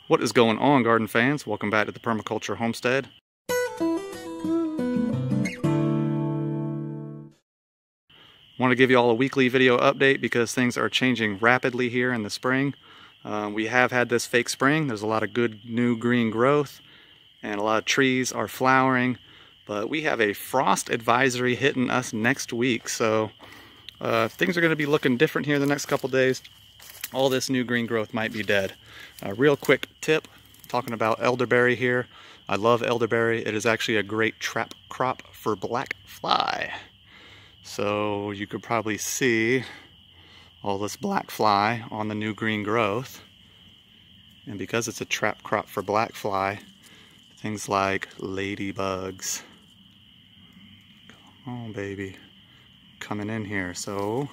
What is going on, garden fans? Welcome back to the Permaculture Homestead. I want to give you all a weekly video update because things are changing rapidly here in the spring. We have had this fake spring. There's a lot of good new green growth and a lot of trees are flowering, but we have a frost advisory hitting us next week, so things are going to be looking different here the next couple days. All this new green growth might be dead. Real quick tip, talking about elderberry here. I love elderberry. It is actually a great trap crop for black fly. So you could probably see all this black fly on the new green growth. And because it's a trap crop for black fly, things like ladybugs, come on baby, coming in here. So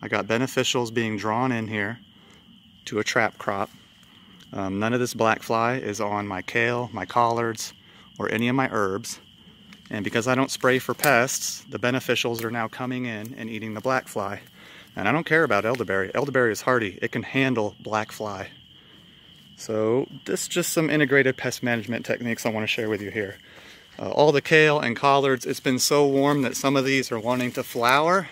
I got beneficials being drawn in here to a trap crop. None of this black fly is on my kale, my collards, or any of my herbs. And because I don't spray for pests, the beneficials are now coming in and eating the black fly. And I don't care about elderberry. Elderberry is hardy. It can handle black fly. So this is just some integrated pest management techniques I want to share with you here. All the kale and collards, it's been so warm that some of these are wanting to flower.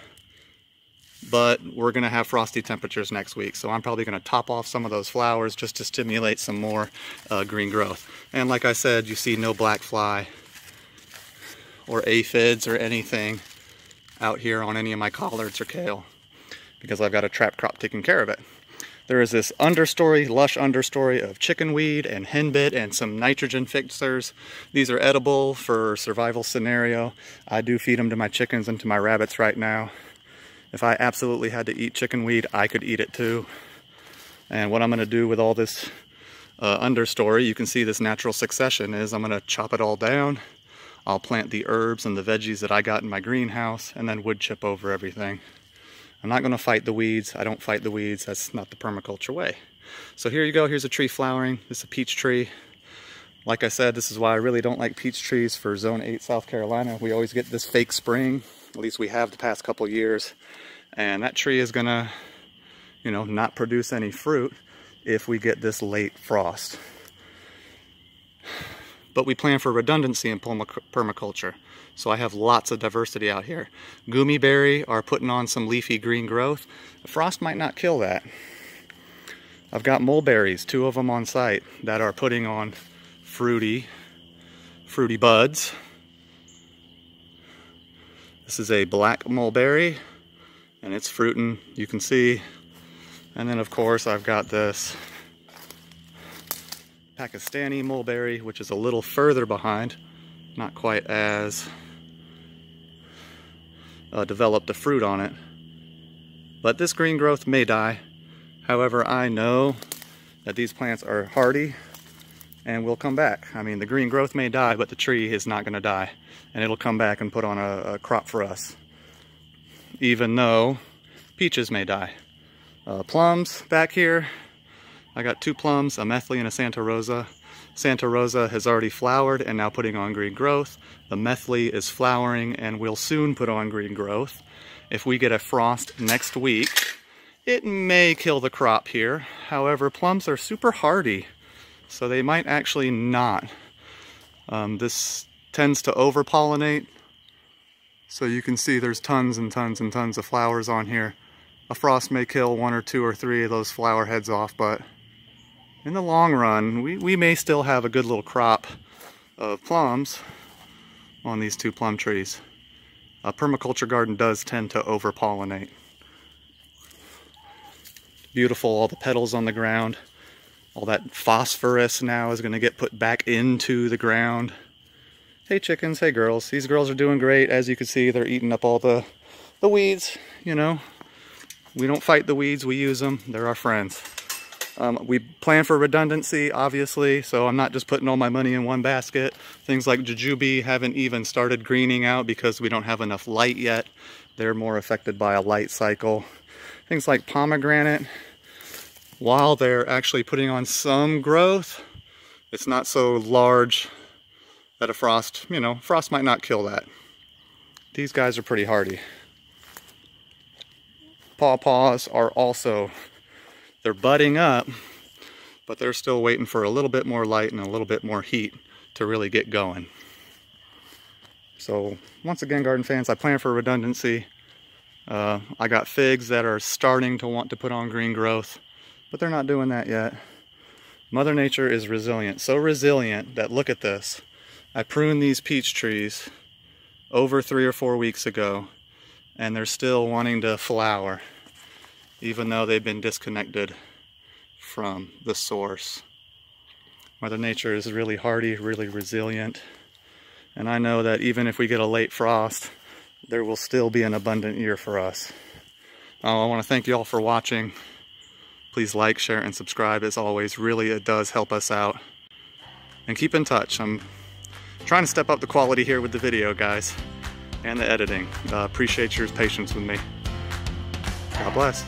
But we're going to have frosty temperatures next week, so I'm probably going to top off some of those flowers just to stimulate some more green growth. And like I said, you see no black fly or aphids or anything out here on any of my collards or kale because I've got a trap crop taking care of it. There is this understory, lush understory of chickenweed and henbit and some nitrogen fixers. These are edible for survival scenario. I do feed them to my chickens and to my rabbits right now. If I absolutely had to eat chickenweed, I could eat it too. And what I'm going to do with all this understory, you can see this natural succession, is I'm going to chop it all down. I'll plant the herbs and the veggies that I got in my greenhouse and then wood chip over everything. I'm not going to fight the weeds. I don't fight the weeds. That's not the permaculture way. So here you go. Here's a tree flowering. This is a peach tree. Like I said, this is why I really don't like peach trees for Zone 8 South Carolina. We always get this fake spring. At least we have the past couple years. And that tree is gonna, not produce any fruit if we get this late frost. But we plan for redundancy in permaculture. So I have lots of diversity out here. Goomyberry are putting on some leafy green growth. The frost might not kill that. I've got mulberries, 2 of them on site, that are putting on fruity buds. This is a black mulberry, and it's fruiting, you can see. And then of course I've got this Pakistani mulberry, which is a little further behind, not quite as developed a fruit on it. But this green growth may die. However, I know that these plants are hardy and will come back. I mean, the green growth may die, but the tree is not going to die. And it'll come back and put on a crop for us. Even though peaches may die. Plums back here. I got 2 plums, a Methley and a Santa Rosa. Santa Rosa has already flowered and now putting on green growth. The Methley is flowering and will soon put on green growth. If we get a frost next week, it may kill the crop here. However, plums are super hardy, so they might actually not. This tends to over-pollinate, so you can see there's tons and tons and tons of flowers on here. A frost may kill 1 or 2 or 3 of those flower heads off, but in the long run, we may still have a good little crop of plums on these 2 plum trees. A permaculture garden does tend to over-pollinate. Beautiful, all the petals on the ground. All that phosphorus now is going to get put back into the ground. Hey chickens, hey girls. These girls are doing great. As you can see, they're eating up all the weeds, We don't fight the weeds, we use them. They're our friends. We plan for redundancy, obviously, so I'm not just putting all my money in one basket. Things like jujube haven't even started greening out because we don't have enough light yet. They're more affected by a light cycle. Things like pomegranate, while they're actually putting on some growth, it's not so large that a frost, frost might not kill that. These guys are pretty hardy. Pawpaws are also, they're budding up, but they're still waiting for a little bit more light and a little bit more heat to really get going. So once again, garden fans, I plan for redundancy. I got figs that are starting to want to put on green growth, but they're not doing that yet. Mother Nature is resilient, so resilient that look at this. I pruned these peach trees over 3 or 4 weeks ago, and they're still wanting to flower, even though they've been disconnected from the source. Mother Nature is really hardy, really resilient, and I know that even if we get a late frost, there will still be an abundant year for us. I want to thank you all for watching. Please like, share, and subscribe. As always, really it does help us out. And keep in touch. I'm trying to step up the quality here with the video, guys, and the editing. Appreciate your patience with me. God bless.